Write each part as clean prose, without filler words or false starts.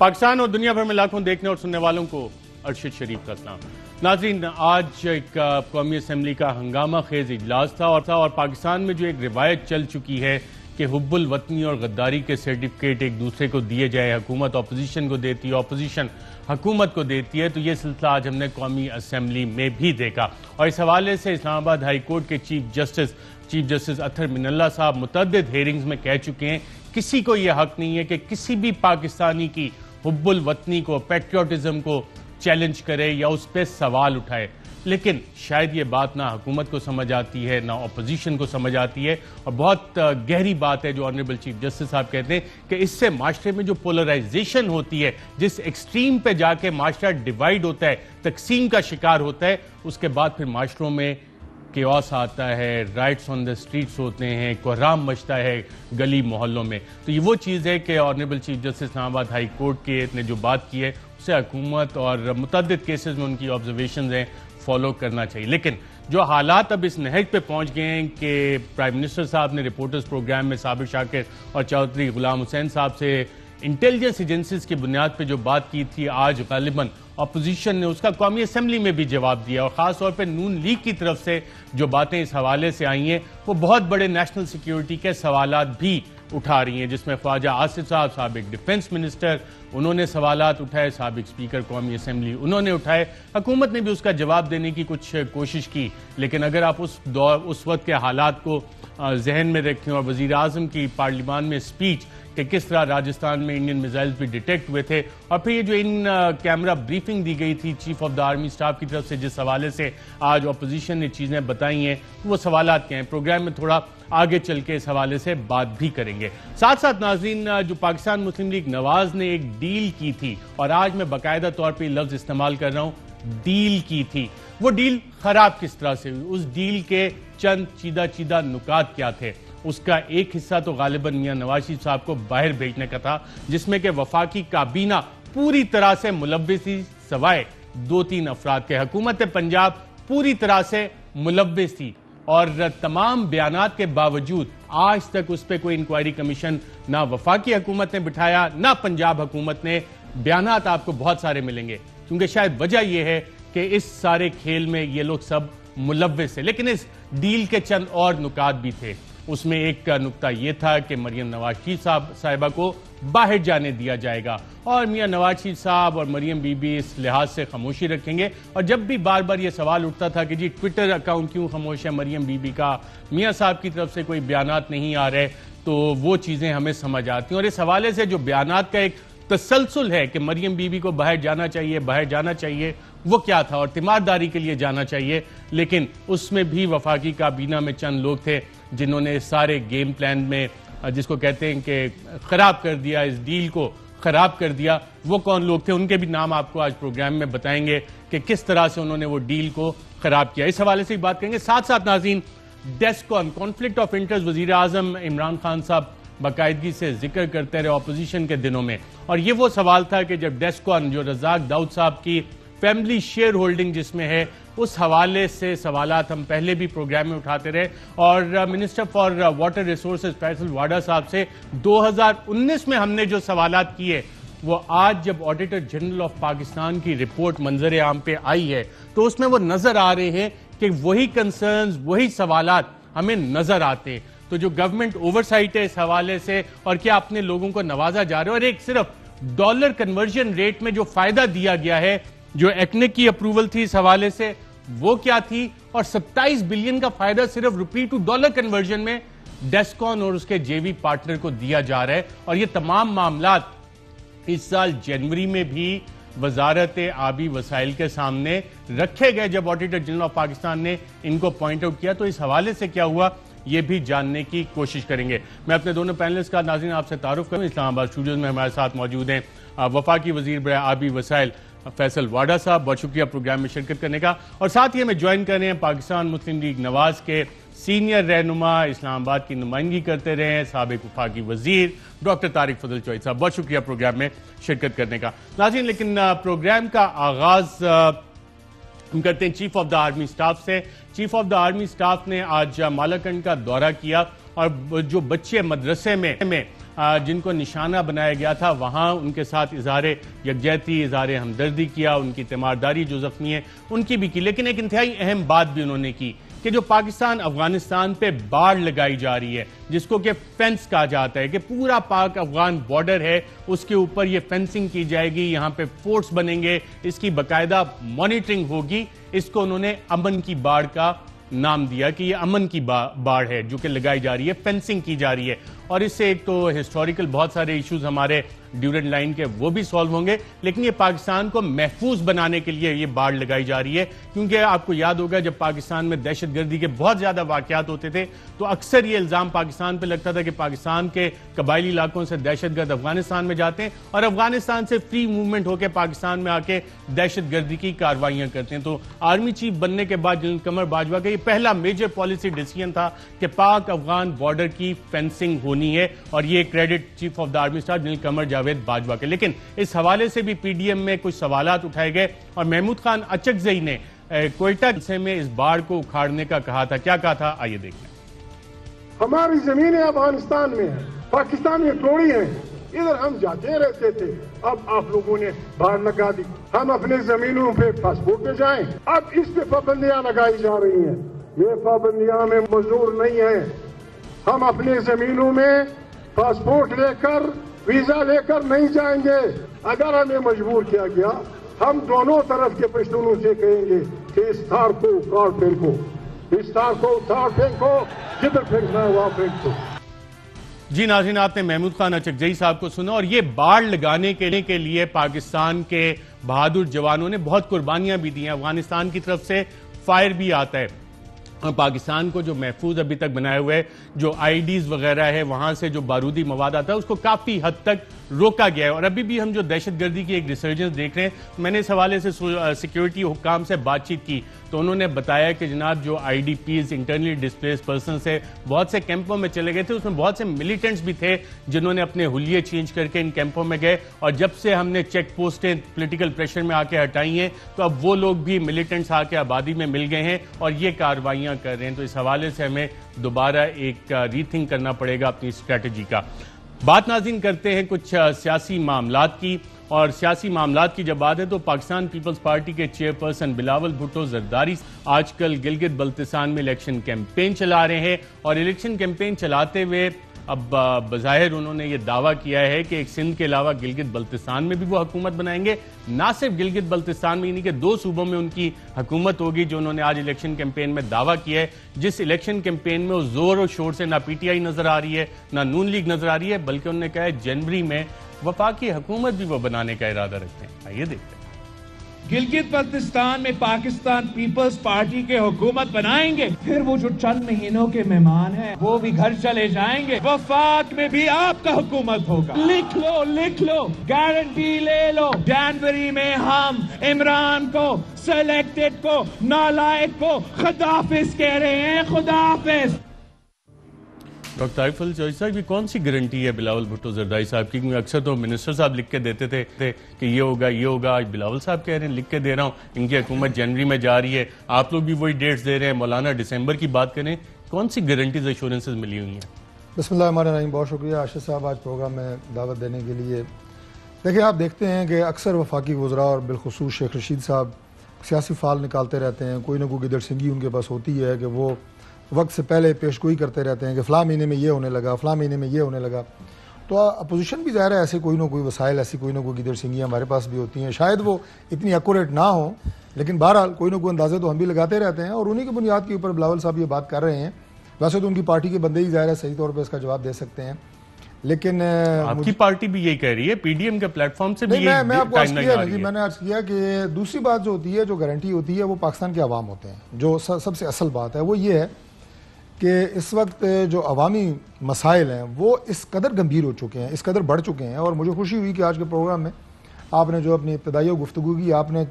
पाकिस्तान और दुनिया भर में लाखों देखने और सुनने वालों को अरशद शरीफ का सलाम। नाज़रीन, आज एक कौमी असम्बली का हंगामा खेज इजलास था और पाकिस्तान में जो एक रिवायत चल चुकी है कि हुब्बुल वतनी और गद्दारी के सर्टिफिकेट एक दूसरे को दिए जाए, हुकूमत अपोजिशन को देती है, अपोजिशन हुकूमत को देती है, तो ये सिलसिला आज हमने कौमी असम्बली में भी देखा। और इस हवाले से इस्लामाबाद हाई कोर्ट के चीफ जस्टिस अतहर मिनल्ला साहब मुतअद्दिद हेयरिंग्स में कह चुके हैं किसी को यह हक नहीं है कि किसी भी पाकिस्तानी की हुब्बुल वतनी को, पैट्रियोटिज्म को चैलेंज करे या उस पर सवाल उठाए। लेकिन शायद ये बात ना हुकूमत को समझ आती है ना अपोजिशन को समझ आती है, और बहुत गहरी बात है जो ऑनरेबल चीफ जस्टिस साहब कहते हैं कि इससे माशरे में जो पोलराइजेशन होती है, जिस एक्सट्रीम पे जाके माशरा डिवाइड होता है, तकसीम का शिकार होता है, उसके बाद फिर माशरों में केओस आता है, राइट्स ऑन द स्ट्रीट्स होते हैं, कोहराम मचता है गली मोहल्लों में। तो ये वो चीज़ है कि honourable chief justice Islamabad high court के ने जो बात की है उसे हुकूमत और मुतअद्दिद केसेस में उनकी ऑब्जर्वेशन हैं फॉलो करना चाहिए। लेकिन जो हालात अब इस नहज पे पहुंच गए हैं कि प्राइम मिनिस्टर साहब ने रिपोर्टर्स प्रोग्राम में साबिर शाकिर और चौधरी गुलाम हुसैन साहब से इंटेलिजेंस एजेंसीज की बुनियाद पे जो बात की थी, आज गालिबन अपोजिशन ने उसका कौमी असम्बली में भी जवाब दिया, और ख़ास तौर पे नून लीग की तरफ से जो बातें इस हवाले से आई हैं वो बहुत बड़े नेशनल सिक्योरिटी के सवालात भी उठा रही हैं, जिसमें ख्वाजा आसिफ साहब साबिक डिफेंस मिनिस्टर, उन्होंने सवालात उठाए, साबिक स्पीकर कौमी असम्बली उन्होंने उठाए, हुकूमत ने भी उसका जवाब देने की कुछ कोशिश की। लेकिन अगर आप उस वक्त के हालात को जहन में रखें और वज़ीर आज़म की पार्लियामान में स्पीच कि किस तरह राजस्थान में इंडियन मिसाइल्स भी डिटेक्ट हुए थे, और फिर ये जो इन कैमरा ब्रीफिंग दी गई थी chief of the army staff की तरफ से, जिस हवाले से आज अपोजिशन ने चीज़ें बताई हैं, वो सवालात क्या हैं, प्रोग्राम में थोड़ा आगे चल के इस हवाले से बात भी करेंगे। साथ साथ नाज़रीन, जो पाकिस्तान मुस्लिम लीग नवाज ने एक डील की थी, और आज मैं बाकायदा तौर पर लफ्ज़ इस्तेमाल कर रहा हूँ, डील की थी, वो डील खराब किस तरह से हुई, उस डील के चंद चीदा नुकात क्या थे। उसका एक हिस्सा तो गालिबन मियां नवाज शरीफ साहब को बाहर भेजने का था, जिसमें कि वफाकी काबीना पूरी तरह से मुलव्विस थी, सवाए 2-3 अफराद के। हुकूमत पंजाब पूरी तरह से मुलव्विस थी, और तमाम बयानात के बावजूद आज तक उस पर कोई इंक्वायरी कमीशन ना वफाकी हुकूमत ने बिठाया ना पंजाब हुकूमत ने। बयानात आपको बहुत सारे मिलेंगे, क्योंकि शायद वजह यह है कि इस सारे खेल में ये लोग सब मुलव्विस है। लेकिन इस डील के चंद और नुकात भी थे। उसमें एक नुकता यह था कि मरियम नवाज शरीफ साहिबा को बाहर जाने दिया जाएगा, और मियां नवाज शरीफ साहब और मरियम बीबी इस लिहाज से खामोशी रखेंगे। और जब भी बार बार यह सवाल उठता था कि जी ट्विटर अकाउंट क्यों खामोश है मरियम बीबी का, मियां साहब की तरफ से कोई बयानात नहीं आ रहे, तो वो चीज़ें हमें समझ आती हैं। और इस हवाले से जो बयानात का एक तसलसल है कि मरियम बीबी को बाहर जाना चाहिए, वो क्या था, और तीमारदारी के लिए जाना चाहिए। लेकिन उसमें भी वफाकी काबीना में चंद लोग थे जिन्होंने सारे गेम प्लान में, जिसको कहते हैं कि खराब कर दिया, इस डील को खराब कर दिया। वो कौन लोग थे, उनके भी नाम आपको आज प्रोग्राम में बताएंगे कि किस तरह से उन्होंने वो डील को खराब किया। इस हवाले से भी बात करेंगे। साथ साथ नाज़रीन, डेस्कॉन कॉन्फ्लिक्ट ऑफ इंटरेस्ट वज़ीर आज़म इमरान खान साहब बाकायदगी से जिक्र करते रहे अपोजिशन के दिनों में, और ये वो सवाल था कि जब डेस्कॉन जो रज़ाक दाऊद साहब की फैमिली शेयर होल्डिंग जिसमें है, उस हवाले से सवालात हम पहले भी प्रोग्राम में उठाते रहे, और minister for water resources Faisal Vawda sahab से 2019 में हमने जो सवालात किए, वो आज जब ऑडिटर जनरल ऑफ पाकिस्तान की रिपोर्ट मंजर आम पे आई है, तो उसमें वो नजर आ रहे हैं कि वही कंसर्न्स, वही सवालात हमें नजर आते हैं। तो जो गवर्नमेंट ओवरसाइट है इस हवाले से, और क्या अपने लोगों को नवाजा जा रहा है, और एक सिर्फ डॉलर कन्वर्जन रेट में जो फायदा दिया गया है, जो एक्नेक की अप्रूवल थी इस हवाले से, वो क्या थी, और 27 बिलियन का फायदा सिर्फ रुपी टू डॉलर कन्वर्जन में डेस्कॉन और उसके जेवी पार्टनर को दिया जा रहा है। और ये तमाम मामलात इस साल जनवरी में भी वजारत आबी वसाइल के सामने रखे गए, जब ऑडिटर जनरल ऑफ पाकिस्तान ने इनको पॉइंट आउट किया। तो इस हवाले से क्या हुआ, ये भी जानने की कोशिश करेंगे। मैं अपने दोनों पैनलिस्ट का नाज़रीन आपसे तारुफ करूं। इस्लामाबाद स्टूडियोज में हमारे साथ मौजूद हैं वफाकी वजीर बराए आबी वसाइल फैसल वाडा साहब, बहुत शुक्रिया प्रोग्राम में शिरकत करने का। और साथ ही हमें ज्वाइन कर रहे हैं पाकिस्तान मुस्लिम लीग नवाज के सीनियर रहनुमा, इस्लामाबाद की नुमाइंदगी करते रहे हैं, साबिक वफाकी वजीर डॉक्टर तारिक फजल चौधरी साहब, बहुत शुक्रिया प्रोग्राम में शिरकत करने का। नाज़रीन, लेकिन प्रोग्राम का आगाज हम करते हैं chief of the army staff से। Chief of the army staff ने आज मालाकंड का दौरा किया, और जो बच्चे मदरसे में जिनको निशाना बनाया गया था वहाँ उनके साथ इजहार यकजहती, इजहार हमदर्दी किया, उनकी तीमारदारी जो जख्मी है उनकी भी की। लेकिन एक इंतहाई अहम बात भी उन्होंने की कि जो पाकिस्तान अफगानिस्तान पे बाड़ लगाई जा रही है, जिसको कि फेंस कहा जाता है, कि पूरा पाक अफगान बॉर्डर है उसके ऊपर ये फेंसिंग की जाएगी, यहाँ पे फोर्ट्स बनेंगे, इसकी बाकायदा मॉनिटरिंग होगी। इसको उन्होंने अमन की बाड़ का नाम दिया कि ये अमन की बाड़ है जो कि लगाई जा रही है, फेंसिंग की जा रही है। और इससे एक तो हिस्टोरिकल बहुत सारे इश्यूज हमारे ड्यूरेंट लाइन के वो भी सॉल्व होंगे, लेकिन ये पाकिस्तान को महफूज बनाने के लिए ये बाड़ लगाई जा रही है। क्योंकि आपको याद होगा जब पाकिस्तान में दहशतगर्दी के बहुत ज्यादा वाकयात होते थे तो अक्सर ये इल्जाम पाकिस्तान पे लगता था कि पाकिस्तान के कबायली इलाकों से दहशतगर्द अफगानिस्तान में जाते हैं और अफगानिस्तान से फ्री मूवमेंट होकर पाकिस्तान में आके दहशतगर्दी की कार्रवाइयां करते हैं। तो आर्मी चीफ बनने के बाद जनरल कमर बाजवा का ये पहला मेजर पॉलिसी डिसीजन था कि पाक अफगान बॉर्डर की फेंसिंग होनी है, और ये credit chief of the army staff general Qamar Javed Bajwa के। लेकिन इस हवाले से भी पीडीएम में कुछ सवालात उठाए गए और महमूद खान अचकजई ने कोयटा से में इस बाढ़ को उखाड़ने का कहा था। क्या कहा था, आइए देख लें। हमारी जमीनें अफगानिस्तान में है, पाकिस्तान में थोड़ी है, इधर हम जाते रहते थे, अब आप लोगों ने बाढ़ लगा दी। हम अपने जमीनों पे पासपोर्ट पे जाएं, अब इस पे पाबंदियां लगाई जा रही हैं। ये पाबंदियां में मंजूर नहीं है। हम अपने जमीनों में पासपोर्ट लेकर, वीजा लेकर नहीं जाएंगे। अगर हमें मजबूर किया गया, हम दोनों तरफ के पश्तूनों से कहेंगे कि इस तार को उखाड़ फेंको, इस तार को उखाड़ फेंको, जिधर फेंकना है वहां फेंको। जी नाज़रीन, आपने महमूद खान अचकजई साहब को सुना। और ये बाढ़ लगाने के लिए पाकिस्तान के बहादुर जवानों ने बहुत कुर्बानियां भी दी हैं। अफगानिस्तान की तरफ से फायर भी आता है और पाकिस्तान को जो महफूज अभी तक बनाए हुए जो आईडीज वगैरह है, वहां से जो बारूदी मवाद आता है उसको काफी हद तक रोका गया है। और अभी भी हम जो दहशतगर्दी की एक रिसर्जेंस देख रहे हैं, मैंने इस हवाले से सिक्योरिटी हुक्काम से बातचीत की तो उन्होंने बताया कि जनाब जो आईडीपीज, इंटरनली डिस्प्लेस्ड पर्सन से बहुत से कैंपों में चले गए थे, उसमें बहुत से मिलिटेंट्स भी थे जिन्होंने अपने हुलिये चेंज करके इन कैंपों में गए। और जब से हमने चेक पोस्टें पॉलिटिकल प्रेशर में आके हटाई हैं तो अब वो लोग भी मिलिटेंट्स आके आबादी में मिल गए हैं और ये कार्रवाइयां कर रहे हैं। तो इस हवाले से हमें दोबारा एक रीथिंक करना पड़ेगा अपनी स्ट्रैटेजी का। बात नाज़रीन करते हैं कुछ सियासी मामलात की। और सियासी मामलात की जब बात है तो पाकिस्तान पीपल्स पार्टी के चेयरपर्सन बिलावल भुट्टो जरदारी आजकल गिलगित बल्तिस्तान में इलेक्शन कैंपेन चला रहे हैं। और इलेक्शन कैंपेन चलाते हुए अब बज़ाहिर उन्होंने ये दावा किया है कि एक सिंध के अलावा गिलगित बल्तिस्तान में भी वो हुकूमत बनाएंगे। ना सिर्फ गिलगित बल्तिस्तान में, यानी कि 2 सूबों में उनकी हुकूमत होगी, जो उन्होंने आज इलेक्शन कैंपेन में दावा किया है। जिस इलेक्शन कैंपेन में वो जोर और शोर से ना पीटीआई नजर आ रही है, ना नून लीग नजर आ रही है, बल्कि उन्होंने कहा है जनवरी में वफाकी हुकूमत भी वो बनाने का इरादा रखते हैं। आइए देखते हैं। गिलगित बल्तिस्तान में पाकिस्तान पीपल्स पार्टी के हुकूमत बनाएंगे, फिर वो जो चंद महीनों के मेहमान हैं वो भी घर चले जाएंगे। वफाक में भी आपका हुकूमत होगा। लिख लो, गारंटी ले लो। जनवरी में हम इमरान को, सिलेक्टेड को, नालायक को खुदाफिज कह रहे हैं, खुदाफिज। डॉक्टर आरिफ जौहरी साहब, ये कौन सी गारंटी है बिलावल भुट्टो जरदारी साहब की? क्योंकि अक्सर तो मिनिस्टर साहब लिख के देते थे कि ये होगा। आज बिलावल साहब कह रहे हैं, लिख के दे रहा हूँ, इनकी हुकूमत जनवरी में जा रही है। आप लोग भी वही डेट्स दे रहे हैं, मौलाना दिसंबर की बात करें। कौन सी गारंटीज एश्योरेंसेज मिली हुई हैं? बिस्मिल्लाहिर्रहमानिर्रहीम, बहुत शुक्रिया आशिफ साहब आज प्रोग्राम में दावत देने के लिए। देखिए, आप देखते हैं कि अक्सर वफाकी वज़रा और बिलखुसूस शेख रशीद साहब सियासी फाल निकालते रहते हैं। कोई ना कोई गिदड़सिंगी उनके पास होती है कि वो वक्त से पहले पेशगोई करते रहते हैं कि फ़लाँ महीने में ये होने लगा, फ़लाँ महीने में ये होने लगा। तो अपोजिशन भी ज़ाहिर है ऐसे कोई ना कोई वसाइल, ऐसी कोई ना कोई गिदड़सिंगियाँ हमारे पास भी होती हैं। शायद वो इतनी एक्यूरेट ना हो, लेकिन बहरहाल कोई ना कोई अंदाजे तो हम भी लगाते रहते हैं और उन्हीं की बुनियाद के ऊपर बिलावल साहब ये बात कर रहे हैं। वैसे तो उनकी पार्टी के बंदे ही ज़ाहिर है सही तौर पर इसका जवाब दे सकते हैं, लेकिन आपकी पार्टी भी यही कह रही है, पीडीएम के प्लेटफॉर्म से भी। मैं आपको अर्ज किया नहीं, मैंने अर्ज किया कि दूसरी बात जो होती है, जो गारंटी होती है, वो पाकिस्तान के अवाम होते हैं। जो सबसे असल बात है वो ये है कि इस वक्त जो अवामी मसाइल हैं वो इस कदर गंभीर हो चुके हैं, इस कदर बढ़ चुके हैं। और मुझे खुशी हुई कि आज के प्रोग्राम में आपने जो अपनी इब्तदाई गुफ्तगू की, आपने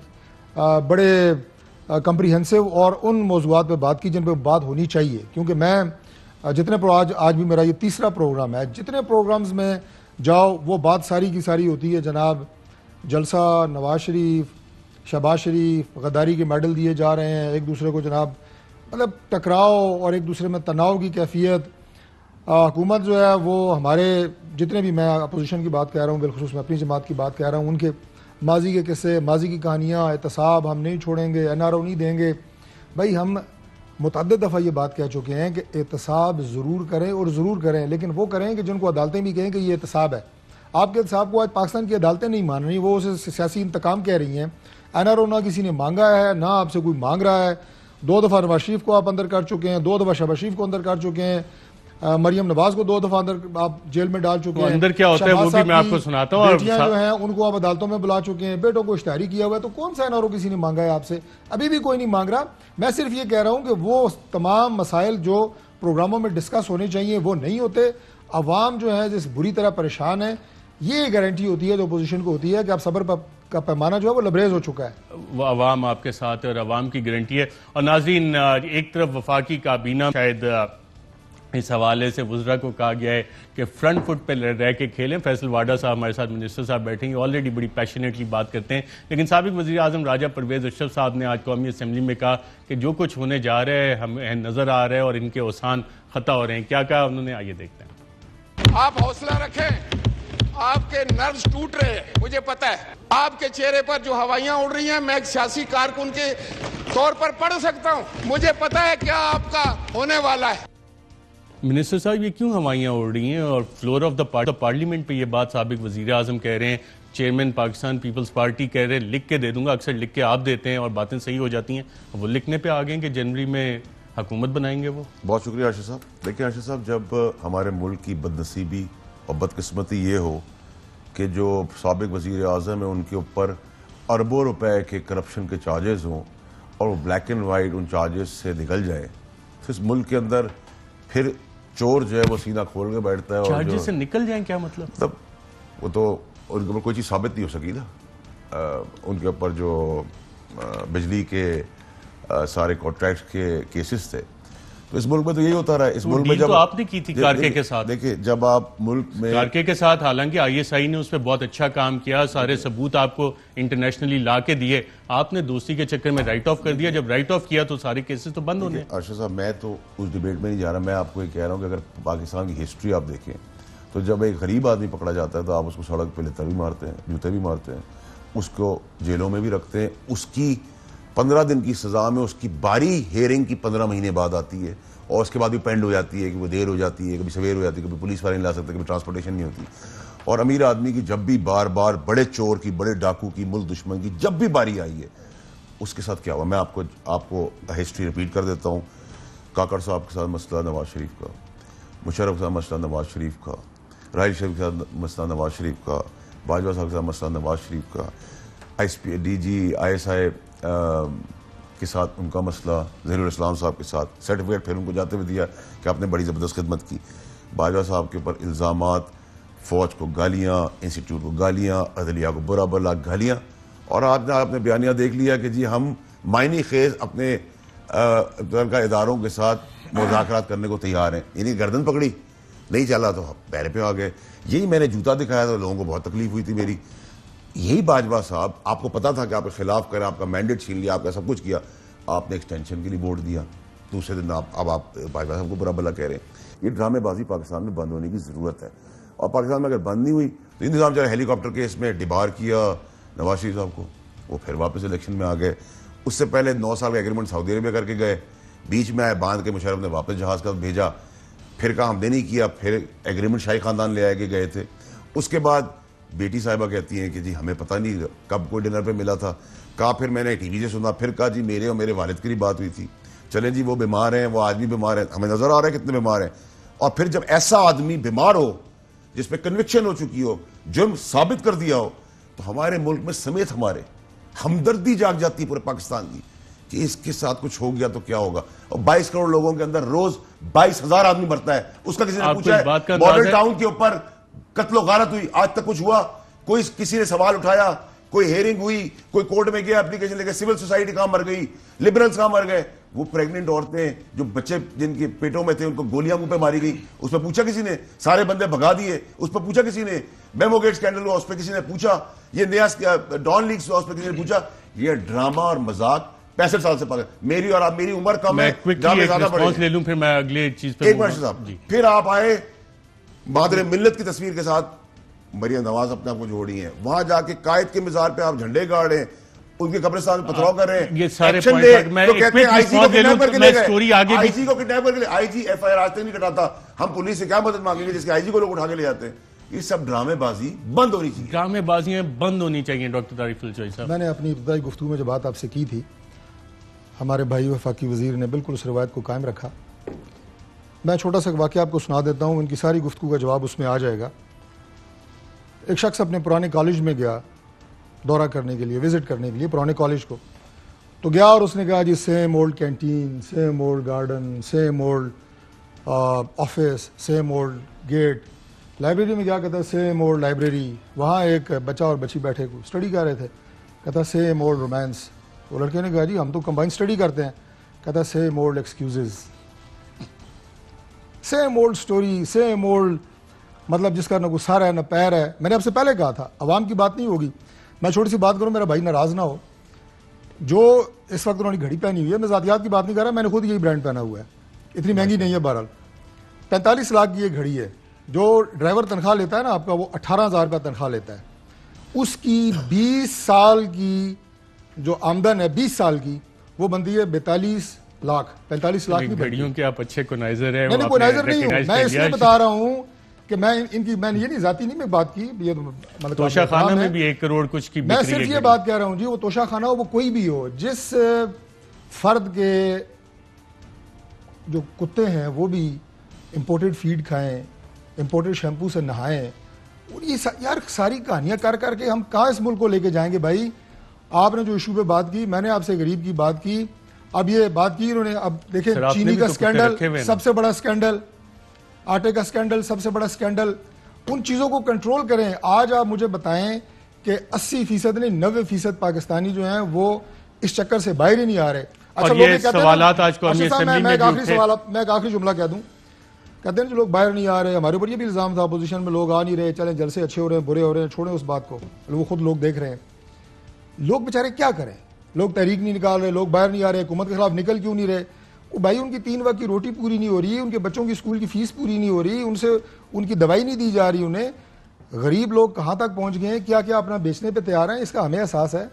बड़े कम्प्रीहेंसिव और उन मौज़ूआत पर बात की जिन पर बात होनी चाहिए। क्योंकि मैं जितने आज भी मेरा ये तीसरा प्रोग्राम है, जितने प्रोग्राम्स में जाओ वो बात सारी की सारी होती है जनाब जलसा, नवाज शरीफ, शहबाज शरीफ, गद्दारी के मेडल दिए जा रहे हैं एक दूसरे को, जनाब मतलब टकराव और एक दूसरे में तनाव की कैफियत, हुकूमत जो है वो हमारे जितने भी, मैं अपोजिशन की बात कह रहा हूँ, बिलखुसूस मैं अपनी जमात की बात कह रहा हूँ, उनके माजी के किस्से, माजी की कहानियाँ, एहतसाब हम नहीं छोड़ेंगे, NRO नहीं देंगे। भाई हम मुतअद्दिद दफ़ा ये बात कह चुके हैं कि एहतसाब ज़रूर करें और ज़रूर करें, लेकिन वो करें कि जिनको अदालतें भी कहें कि ये एहतसाब है। आपके एहतसाब को आज पाकिस्तान की अदालतें नहीं मान रही, वो उसे सियासी इंतकाम कह रही हैं। NRO ना किसी ने मांगा है, ना आपसे कोई मांग रहा है। 2 दफ़ा नवाज शरीफ को आप अंदर कर चुके हैं, 2 दफ़ा शहबाज शरीफ को अंदर कर चुके हैं, मरियम नवाज को 2 दफ़ा अंदर आप जेल में डाल चुके हैं। अंदर क्या होता है वो भी मैं आपको सुनाता हूँ। बेटियां जो हैं उनको आप अदालतों में बुला चुके हैं, बेटों को इश्तारी किया हुआ है। तो कौन सा NRO किसी ने मांगा है आपसे? अभी भी कोई नहीं मांग रहा। मैं सिर्फ ये कह रहा हूँ कि वो तमाम मसाइल जो प्रोग्रामों में डिस्कस होने चाहिए वो नहीं होते। अवाम जो है जिस बुरी तरह परेशान है, ये गारंटी होती है जो अपोजिशन को होती है कि आप सब्र का पैमाना जो है वो लबरेज हो चुका है। वो अवाम आपके साथ है और अवाम की गारंटी है। और नाज़रीन, एक तरफ वफाकी काबीना, शायद इस हवाले से वज़रा को कहा गया है कि फ्रंट फुट पर रह के खेलें। फैसल वाडा साहब हमारे साथ मिनिस्टर साहब बैठेंगे, ऑलरेडी बड़ी पैशनेटली बात करते हैं। लेकिन साबिक वज़ीर आज़म राजा परवेज़ अशरफ साहब ने आज कौमी असम्बली में कहा कि जो कुछ होने जा रहा है हमें नज़र आ रहा है और इनके ओसान ख़ता हो रहे हैं। क्या कहा उन्होंने, आइए देखते हैं। आप हौसला रखें, आपके नर्व्स टूट रहे हैं, मुझे पता है। आपके चेहरे पर जो हवाइयां उड़ रही हैं, मैं एक सियासी कारकुन के तौर पर पढ़ सकता हूं। मुझे पता है क्या आपका होने वाला है। मिनिस्टर साहब, ये क्यों हवाइयां उड़ रही हैं? और फ्लोर ऑफ द पार्लियामेंट पे ये बात साबिक वज़ीर आज़म कह रहे हैं, चेयरमैन पाकिस्तान पीपल्स पार्टी कह रहे हैं लिख के दे दूंगा। अक्सर लिख के आप देते हैं और बातें सही हो जाती हैं, वो लिखने पे आ गए कि जनवरी में हुकूमत बनाएंगे वो। बहुत शुक्रिया आशिफ साहब। देखिए आशिफ साहब, जब हमारे मुल्क की बदनसीबी और बदकिस्मती ये हो कि जो साबिक वज़ीर आज़म है उनके ऊपर अरबों रुपए के करप्शन के चार्जेस हों और वो ब्लैक एंड वाइट उन चार्जेस से निकल जाए, तो इस मुल्क के अंदर फिर चोर जो है वो सीना खोल के बैठता है। चार्जेस से निकल जाएं क्या मतलब? तब वो तो उनके ऊपर कोई चीज़ साबित नहीं हो सकी ना। उनके ऊपर जो बिजली के सारे कॉन्ट्रैक्ट के केसेस थे, तो इस मुल्क में तो यही होता रहा है। इस मुल्क में जब तो आपने की थी कारके के साथ, देखिए जब आप मुल्क में कारके के साथ, हालांकि ISI ने उस पर बहुत अच्छा काम किया, सारे सबूत आपको इंटरनेशनली ला के दिए, आपने दोस्ती के चक्कर में राइट ऑफ कर दिया। जब राइट ऑफ किया तो सारे केसेस तो बंद होने। अर्शद साहब, मैं तो उस डिबेट में नहीं जा रहा। मैं आपको ये कह रहा हूँ कि अगर पाकिस्तान की हिस्ट्री आप देखें तो जब एक गरीब आदमी पकड़ा जाता है तो आप उसको सड़क पर लेता भी मारते हैं, जूते भी मारते हैं, उसको जेलों में भी रखते हैं। उसकी 15 दिन की सजा में उसकी बारी हेयरिंग की 15 महीने बाद आती है और उसके बाद भी पेंड हो जाती है कि वो देर हो जाती है, कभी सवेर हो जाती है, कभी पुलिस वाले नहीं ला सकते, कभी ट्रांसपोर्टेशन नहीं होती। और अमीर आदमी की जब भी बार बार बड़े चोर की, बड़े डाकू की, मुल्क दुश्मन की जब भी बारी आई है, उसके साथ क्या हुआ मैं आपको हिस्ट्री रिपीट कर देता हूँ। काकड़ साहब के साथ मसला नवाज शरीफ का, मुशर्रफ के साथ मसला नवाज शरीफ का, राहिल शरीफ के साथ मसला नवाज शरीफ का, बाजवा साहब के साथ मसला नवाज शरीफ का, DG ISI के साथ उनका मसला, ज़हीरुल इस्लाम साहब के साथ सर्टिफिकेट फिर उनको जाते हुए दिया कि आपने बड़ी ज़बरदस्त खिदमत की। बाजवा साहब के ऊपर इल्ज़ामात, फ़ौज को गालियाँ, इंस्टीट्यूट को गालियाँ, अदलिया को बुरा भला गालियाँ। और आपने बयानिया देख लिया कि जी हम मायनी खेज अपने का इदारों के साथ मुज़ाकरात करने को तैयार हैं। यानी गर्दन पकड़ी, नहीं चला तो पैरे पे आ गए। यही मैंने जूता दिखाया तो लोगों को बहुत तकलीफ हुई थी मेरी। यही बाजवा साहब, आपको पता था कि आपके खिलाफ करें, आपका मैंडेट छीन लिया, आपका सब कुछ किया, आपने एक्सटेंशन के लिए वोट दिया। दूसरे दिन अब आप बाजवा साहब को बुरा भला कह रहे हैं। ये ड्रामेबाजी पाकिस्तान में बंद होने की ज़रूरत है। और पाकिस्तान में अगर बंद नहीं हुई तो इंतजाम चाहे हेलीकॉप्टर केस में डिबार किया नवाज शरीफ साहब को, वो फिर वापस इलेक्शन में आ गए। उससे पहले 9 साल का एग्रीमेंट सऊदी अरेबिया करके गए, बीच में आए बांध के मुशर्रफ ने वापस जहाज़ का भेजा, फिर कहा हमने नहीं किया, फिर एग्रीमेंट शाही खानदान ले आए के गए थे। उसके बाद बेटी साहिबा कहती हैं कि जी हमें पता नहीं कब कोई डिनर पे मिला था। कहा फिर मैंने टीवी से सुना, फिर कहा जी मेरे और मेरे वालिद की बात हुई थी। चलें जी वो बीमार हैं, वो आज भी बीमार हैं, हमें नज़र आ रहा है कितने बीमार हैं। और फिर जब ऐसा आदमी बीमार हो जिसपे कन्विक्शन हो चुकी हो, जुर्म साबित कर दिया हो, तो हमारे मुल्क में समेत हमारे हमदर्दी जाग जाती है पूरे पाकिस्तान की कि इसके साथ कुछ हो गया तो क्या होगा। और 22 करोड़ लोगों के अंदर रोज 22,000 आदमी मरता है। उसका किसी ने पूछा है मॉडल टाउन के ऊपर कत्लो गारत हुई, आज तक कुछ हुआ? कोई किसी ने सवाल उठाया? कोई हेयरिंग हुई? कोई कोर्ट में गया एप्लीकेशन लेकर? सिविल सोसाइटी कहां मर गई? लिबरल्स कहां मर गए? वो प्रेग्नेंट औरतें जो बच्चे जिनके पेटों में थे उनको गोलियां मुंह पे मारी गई, उस पर पूछा किसी ने? सारे बंदे भगा दिए, उस पर पूछा किसी ने? मेमोगेट स्कैंडल हुआ, उस पर किसी ने पूछा? ये नया डॉन लीक्स हुआ, उस पर किसी ने पूछा? ये ड्रामा और मजाक 65 साल से पाकिस्तान, मेरी और आप, मेरी उम्र कम है, ड्रामे ज्यादा बड़े ले लूं, फिर मैं अगले चीज पे एक मिनट साहब। फिर आप आए बहादुर मिल्लत की तस्वीर के साथ, मरियम नवाज अपने आप को जोड़ी है, वहां जाके कायद के मजार पे आप झंडे गाड़ रहे हैं, उनके कब्रिस्तान में पथराव कर रहे हैं, ये सारे एक्शन पॉइंट ले, मैं तो कहते हैं आईजी को किडनैप करके ले गए, स्टोरी आगे भी, आईजी को किडनैप करके ले, आईजी एफआईआर आज तक नहीं कटाता, हम पुलिस से क्या मदद मांगेंगे जिसके आईजी को लोग उठा के ले जाते हैं। ये सब ड्रामेबाजी बंद होनी चाहिए, ड्रामेबाजियां बंद होनी चाहिए। डॉक्टर तारिक अल-जोई साहब, मैंने अपनी इब्तदाई गुफ्तगू में जो बात आपसे की थी, हमारे भाई वफाकी वजीर ने बिल्कुल उस रवायत को कायम रखा। मैं छोटा सा वाक़या आपको सुना देता हूँ, इनकी सारी गुफ्तगू का जवाब उसमें आ जाएगा। एक शख्स अपने पुराने कॉलेज में गया दौरा करने के लिए, विजिट करने के लिए पुराने कॉलेज को, तो गया और उसने कहा जी same old canteen, same old garden, same old office, same old gate. Library में क्या कहता है, सेम ओल्ड लाइब्रेरी। वहाँ एक बच्चा और बच्ची बैठे स्टडी कर रहे थे, कहता सेम ओल्ड रोमांस। वो लड़के ने कहा जी हम तो कंबाइंड स्टडी करते हैं, कहता same old excuses, same old story, same old, मतलब जिसका न कोई सर है न पैर है। मैंने आपसे पहले कहा था अवाम की बात नहीं होगी। मैं छोटी सी बात करूं, मेरा भाई नाराज ना हो, जो इस वक्त उन्होंने घड़ी पहनी हुई है, मैं जातियात की बात नहीं कर रहा, मैंने खुद यही ब्रांड पहना हुआ है, इतनी महंगी नहीं है, बहरहाल 45 लाख की ये घड़ी है। जो ड्राइवर तनख्वाह लेता है ना आपका, वो 18,000 रुपया तनख्वाह लेता है, उसकी 20 साल की जो आमदन है 20 साल की, वो बनती है 42 लाख, 45 लाख की घड़ियों के आप अच्छे कोनाइजर है। मैंने कोनाइजर नहीं हूँ, मैं इसलिए बता रहा हूँ कि मैं इनकी, मैंने ये नहीं जाती नहीं मैं बात की, ये मतलब तोशाखाना में भी 1 करोड़ कुछ की, मैं सिर्फ ये बात कह रहा हूँ जी, वो तोशाखाना हो वो कोई भी हो, जिस फर्द के जो कुत्ते हैं वो भी इंपोर्टेड फीड खाएं, इंपोर्टेड शैम्पू से नहाएं, और ये यार सारी कहानियां कर करके हम कहाँ इस मुल्क को लेके जाएंगे भाई। आपने जो इशू पे बात की, मैंने आपसे गरीब की बात की, अब ये बात की इन्होंने, अब देखें चीनी का स्कैंडल सबसे बड़ा स्कैंडल, आटे का स्कैंडल सबसे बड़ा स्कैंडल, उन चीजों को कंट्रोल करें। आज आप मुझे बताएं कि 80% नहीं 90% पाकिस्तानी जो हैं वो इस चक्कर से बाहर ही नहीं आ रहे। अच्छा, और ये सवालात आज को मैं एक आखिरी जुमला कह दूं, कहते हैं जो लोग बाहर नहीं आ रहे, हमारे ऊपर ये भी इल्जाम था अपोजिशन में, लोग आ नहीं रहे, चले जलसे अच्छे हो रहे हैं, बुरे हो रहे हैं, छोड़ें उस बात को, वो खुद लोग देख रहे हैं। लोग बेचारे क्या करें, लोग तहरीक नहीं निकाल रहे, लोग बाहर नहीं आ रहे, हुकूमत के खिलाफ निकल क्यों नहीं रहे? वो भाई उनकी 3 वक्त की रोटी पूरी नहीं हो रही, उनके बच्चों की स्कूल की फीस पूरी नहीं हो रही, उनसे उनकी दवाई नहीं दी जा रही उन्हें। गरीब लोग कहाँ तक पहुंच गए हैं, क्या क्या अपना बेचने पे तैयार हैं, इसका हमें एहसास है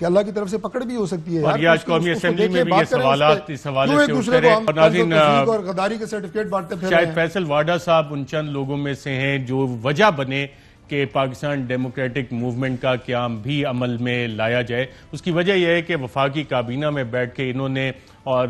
कि अल्लाह की तरफ से पकड़ भी हो सकती है। और ये आज कौमी असेंबली में भी ये सवालात इस हवाले से उठ रहे हैं और गद्दारी के सर्टिफिकेट बांटते फिर शायद फैसल वाडा साहब उन चंद लोगों में से हैं जो वजह बने कि पाकिस्तान डेमोक्रेटिक मूवमेंट का क़याम भी अमल में लाया जाए। उसकी वजह यह है कि वफाकी काबीना में बैठ के इन्होंने और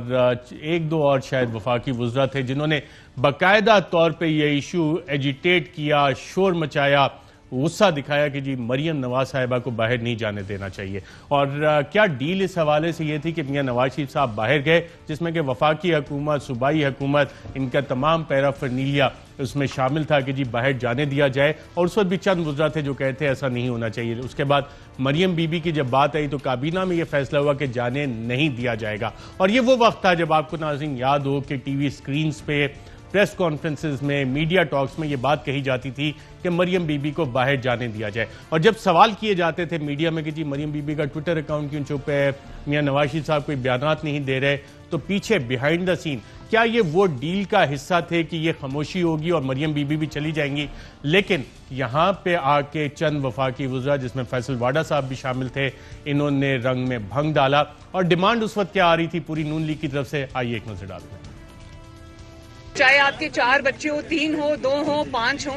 1-2 और शायद वफाकी वज़रा थे जिन्होंने बाकायदा तौर पे ये इशू एजिटेट किया, शोर मचाया, गुस्सा दिखाया कि जी मरियम नवाज साहिबा को बाहर नहीं जाने देना चाहिए। और क्या डील इस हवाले से ये थी कि मियां नवाज शरीफ साहब बाहर गए, जिसमें कि वफाकी हुकूमत, सूबाई हुकूमत, इनका तमाम पैराफर्नीलिया उसमें शामिल था कि जी बाहर जाने दिया जाए। और उस वक्त भी चंद वज़रा थे जो कहते हैं ऐसा नहीं होना चाहिए। उसके बाद मरियम बीबी की जब बात आई तो काबीना में यह फैसला हुआ कि जाने नहीं दिया जाएगा। और ये वो वक्त था जब आपको नाज़रीन याद हो कि टीवी स्क्रीन्स पे, प्रेस कॉन्फ्रेंसेस में, मीडिया टॉक्स में ये बात कही जाती थी कि मरियम बीबी को बाहर जाने दिया जाए। और जब सवाल किए जाते थे मीडिया में कि जी मरियम बीबी का ट्विटर अकाउंट क्यों चुप है, मियां नवाज शरीफ साहब कोई बयानात नहीं दे रहे, तो पीछे बिहाइंड द सीन क्या ये वो डील का हिस्सा थे कि ये खामोशी होगी और मरियम बीबी भी चली जाएंगी? लेकिन यहाँ पे आके चंद वफाकी वज़रा जिसमें फैसल वाडा साहब भी शामिल थे, इन्होंने रंग में भंग डाला। और डिमांड उस वक्त क्या आ रही थी पूरी नून लीग की तरफ से, आइए एक नजर डालते हैं। चाहे आपके 4 बच्चे हो, 3 हो, 2 हो, 5 हो,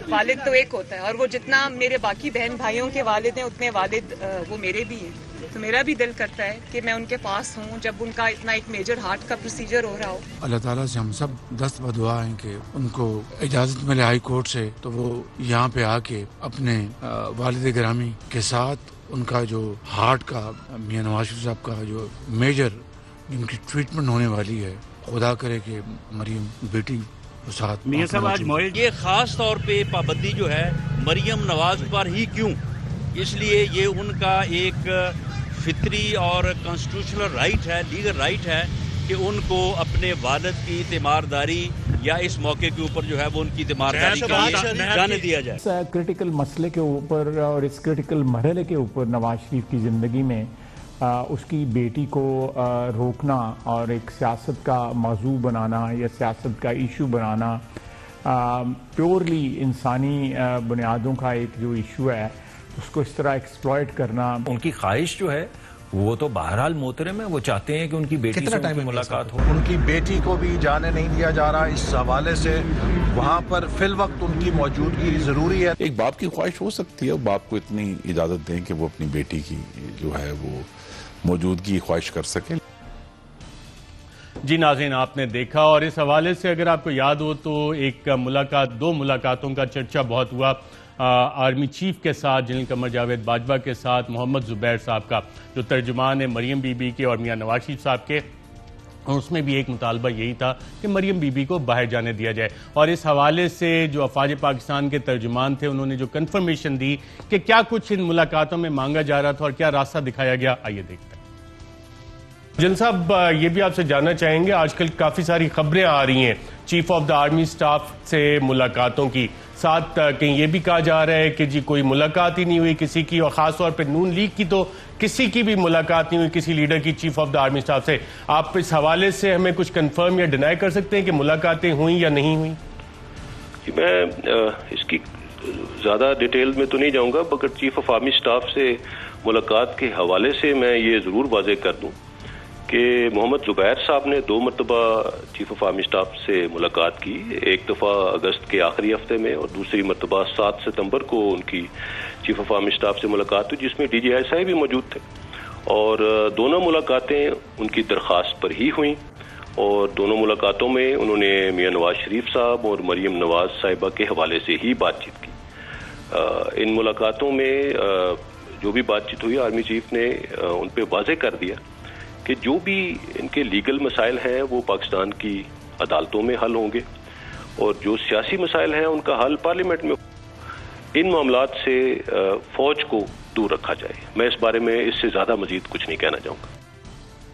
वालिद तो एक होता है। और वो जितना मेरे बाकी बहन भाइयों के वालिद हैं उतने वालिद वो मेरे भी हैं। तो मेरा भी दिल करता है कि मैं उनके पास हूँ जब उनका इतना एक मेजर हार्ट का प्रोसीजर हो रहा हो। अल्लाह ताला से हम सब दस्त बदुआ हैं कि उनको इजाज़त मिले हाई कोर्ट से, तो वो यहाँ पे आके अपने वालिद गिरामी के साथ उनका जो हार्ट का, मियां नवाज शरीफ साहब का जो मेजर जिनकी ट्रीटमेंट होने वाली है, खुदा करे कि मरियम बेटी साथ। मियां साहब आज ये खास तौर पे पाबंदी जो है मरियम नवाज पर ही क्यों? इसलिए ये उनका एक फितरी और कॉन्स्टिट्यूशनल राइट है, लीगल राइट है कि उनको अपने वालिद की तीमारदारी या इस मौके के ऊपर जो है वो उनकी तीमारदारी जाने दिया जाए। इस क्रिटिकल मसले के ऊपर और इस क्रिटिकल मरहले के ऊपर नवाज शरीफ की ज़िंदगी में उसकी बेटी को रोकना और एक सियासत का मौजू बनाना या सियासत का इशू बनाना, प्योरली इंसानी बुनियादों का एक जो इशू है उसको इस तरह एक्सप्लॉइट करना। उनकी ख्वाहिश जो है वो तो बहरहाल मोहतरम है, वो चाहते हैं कि उनकी बेटी से उनकी मुलाकात हो। उनकी बेटी को भी जाने नहीं दिया जा रहा, इस हवाले से वहाँ पर फिल वक्त उनकी मौजूदगी जरूरी है। एक बाप की ख्वाहिश हो सकती है, बाप को इतनी इजाजत दें कि वो अपनी बेटी की जो है वो मौजूदगी ख्वाहिश कर सके। जी नाज़रीन, आपने देखा, और इस हवाले से अगर आपको याद हो तो एक मुलाकात, 2 मुलाकातों का चर्चा बहुत हुआ आर्मी चीफ के साथ, जनरल कमर जावेद बाजवा के साथ, मोहम्मद जुबैर साहब का जो तर्जुमान है मरियम बीबी के और मियां नवाज शरीफ साहब के, और उसमें भी एक मुतालबा यही था कि मरियम बीबी को बाहर जाने दिया जाए। और इस हवाले से जो अफवाज पाकिस्तान के तर्जुमान थे उन्होंने जो कन्फर्मेशन दी कि क्या कुछ इन मुलाकातों में मांगा जा रहा था और क्या रास्ता दिखाया गया, आइए देखते हैं। जनरल साहब, ये भी आपसे जानना चाहेंगे, आजकल काफ़ी सारी खबरें आ रही हैं chief of the army staff से मुलाकातों की, साथ कहीं ये भी कहा जा रहा है कि जी कोई मुलाकात ही नहीं हुई किसी की, और ख़ासतौर पर नून लीग की तो किसी की भी मुलाकात नहीं हुई किसी लीडर की chief of the army staff से। आप इस हवाले से हमें कुछ कंफर्म या डिनाई कर सकते हैं कि मुलाकातें हुई या नहीं हुई? मैं इसकी ज़्यादा डिटेल में तो नहीं जाऊँगा, मगर चीफ ऑफ आर्मी स्टाफ से मुलाकात के हवाले से मैं ये ज़रूर वाज़ेह कर दूँ कि मोहम्मद जुबैर साहब ने 2 मरतबा चीफ ऑफ आर्मी स्टाफ से मुलाकात की। एक दफ़ा अगस्त के आखिरी हफ्ते में और दूसरी मरतबा 7 सितंबर को उनकी चीफ ऑफ आर्मी स्टाफ से मुलाकात हुई, जिसमें DGI भी मौजूद थे, और दोनों मुलाकातें उनकी दरख्वास्त पर ही हुई, और दोनों मुलाकातों में उन्होंने मियां नवाज शरीफ साहब और मरियम नवाज साहिबा के हवाले से ही बातचीत की। इन मुलाकातों में जो भी बातचीत हुई, आर्मी चीफ ने उन पर वाज़ेह कर दिया कि जो भी इनके लीगल मसाइल हैं वो पाकिस्तान की अदालतों में हल होंगे, और जो सियासी मसाइल हैं उनका हल पार्लियामेंट में। इन मामलात से फौज को दूर रखा जाए। मैं इस बारे में इससे ज़्यादा मजीद कुछ नहीं कहना चाहूँगा।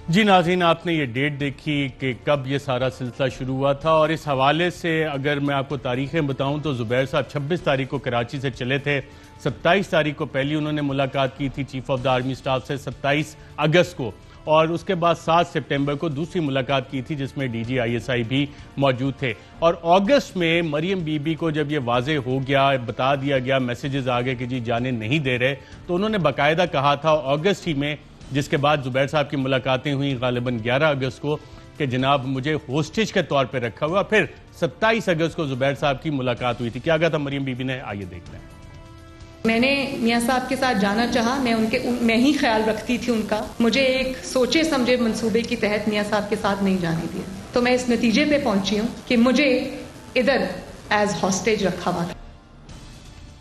जी नाज़रीन, आपने ये डेट देखी कि कब ये सारा सिलसिला शुरू हुआ था, और इस हवाले से अगर मैं आपको तारीखें बताऊं तो जुबैर साहब 26 तारीख को कराची से चले थे, 27 तारीख को पहली उन्होंने मुलाकात की थी chief of the army staff से, 27 अगस्त को, और उसके बाद 7 सितंबर को दूसरी मुलाकात की थी जिसमें DGISI भी मौजूद थे। और अगस्त में मरियम बीबी को जब ये वाज़ेह हो गया, बता दिया गया, मैसेजेस आ गए कि जी जाने नहीं दे रहे, तो उन्होंने बाकायदा कहा था अगस्त ही में, जिसके बाद जुबैर साहब की मुलाकातें हुई गालिबन 11 अगस्त को, कि जनाब मुझे होस्टेज के तौर पर रखा हुआ। फिर 27 अगस्त को जुबैर साहब की मुलाकात हुई थी। क्या कहा था मरियम बीबी ने, आइए देखते हैं। मैंने मियाँ साहब के साथ जाना चाहा, मैं ही ख्याल रखती थी उनका, मुझे एक सोचे समझे मंसूबे के तहत मियाँ साहब के साथ नहीं जाने दिया, तो मैं इस नतीजे पे पहुंची हूँ कि मुझे इधर एज हॉस्टेज रखा हुआ था,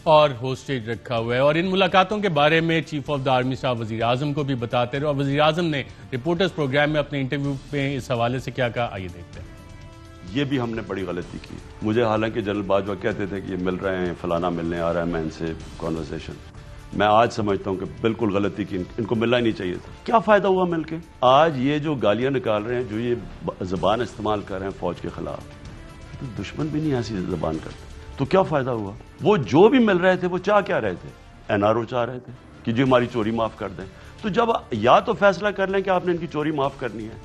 और होस्टेज रखा हुआ है। और इन मुलाकातों के बारे में चीफ ऑफ द आर्मी साहब वज़ीर आज़म को भी बताते रहे, और वज़ीर आज़म ने रिपोर्टर्स प्रोग्राम में अपने इंटरव्यू में इस हवाले से क्या कहा, आइए देखते हैं। ये भी हमने बड़ी गलती की। मुझे हालांकि जनरल बाजवा कहते थे कि ये मिल रहे हैं, फलाना मिलने आ रहा है, मैं इनसे कॉन्वर्सेशन, मैं आज समझता हूँ कि बिल्कुल गलती की, इनको मिलना ही नहीं चाहिए था। क्या फ़ायदा हुआ मिलके? आज ये जो गालियाँ निकाल रहे हैं, जो ये ज़बान इस्तेमाल कर रहे हैं फ़ौज के ख़िलाफ़, तो दुश्मन भी नहीं ऐसी ज़बान करते, तो क्या फ़ायदा हुआ? वो जो भी मिल रहे थे वो चाह क्या रहे थे? NRO चाह रहे थे कि जो हमारी चोरी माफ़ कर दें। तो जब या तो फैसला कर लें कि आपने इनकी चोरी माफ़ करनी है,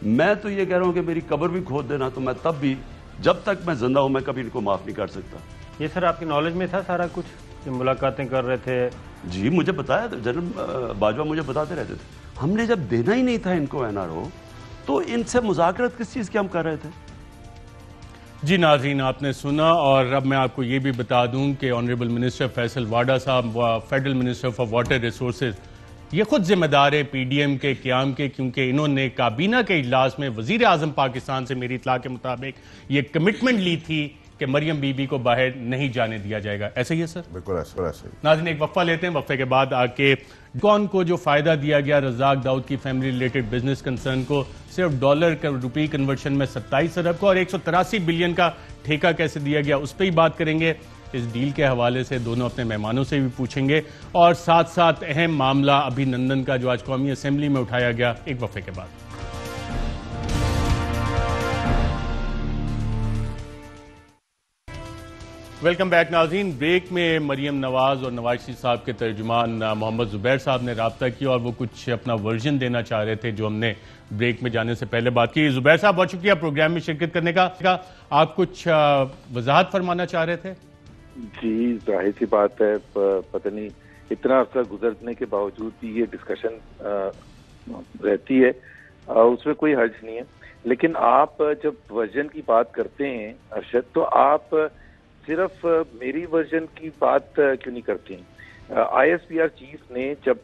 मैं तो ये कह रहा हूँ कि मेरी कब्र भी खोद देना, तो मैं तब भी, जब तक मैं जिंदा हूँ, मैं कभी इनको माफ़ नहीं कर सकता। ये सर आपकी नॉलेज में था सारा कुछ, जो मुलाकातें कर रहे थे? जी, मुझे बताया, जनरल बाजवा मुझे बताते रहते थे। हमने जब देना ही नहीं था इनको NRO, तो इनसे मुज़ाकरत किस चीज़ की हम कर रहे थे? जी नाज़रीन, आपने सुना, और अब मैं आपको ये भी बता दूं कि ऑनरेबल मिनिस्टर फैसल वाडा साहब, federal minister for water resources, ये खुद जिम्मेदार है PDM के क़याम के, क्योंकि इन्होंने काबीना के इजलास में वज़ीर आज़म पाकिस्तान से मेरी इत्तला के मुताबिक ये कमिटमेंट ली थी कि मरियम बीबी को बाहर नहीं जाने दिया जाएगा। ऐसे ही है सर? बिल्कुल ऐसे। नाज़रीन, एक वक्फा लेते हैं, वक्फे के बाद आके कौन को जो फ़ायदा दिया गया रज़ाक दाऊद की फैमिली रिलेटेड बिजनेस कंसर्न को, सिर्फ डॉलर का रुपये कन्वर्शन में 27 अरब को, और 183 बिलियन का ठेका कैसे दिया गया, उस पर ही बात करेंगे। इस डील के हवाले से दोनों अपने मेहमानों से भी पूछेंगे, और साथ साथ अहम मामला अभिनंदन का जो आज कौमी असेंबली में उठाया गया, एक वक्फे के बाद। वेलकम बैक नाज़रीन। ब्रेक में मरियम नवाज और नवाज शरीफ साहब के तर्जुमान मोहम्मद जुबैर साहब ने रब्ता किया और वो कुछ अपना वर्जन देना चाह रहे थे जो हमने ब्रेक में जाने से पहले बात की। जुबैर साहब बहुत शुक्रिया प्रोग्राम में शिरकत करने का। आप कुछ वजाहत फरमाना चाह रहे थे? जी, जाहिर सी बात है, पता नहीं इतना अर्सा गुजरने के बावजूद भी ये डिस्कशन रहती है, उसमें कोई हर्ज नहीं है। लेकिन आप जब वर्जन की बात करते हैं अरशद, तो आप सिर्फ मेरी वर्जन की बात क्यों नहीं करते हैं? ISPR चीफ ने जब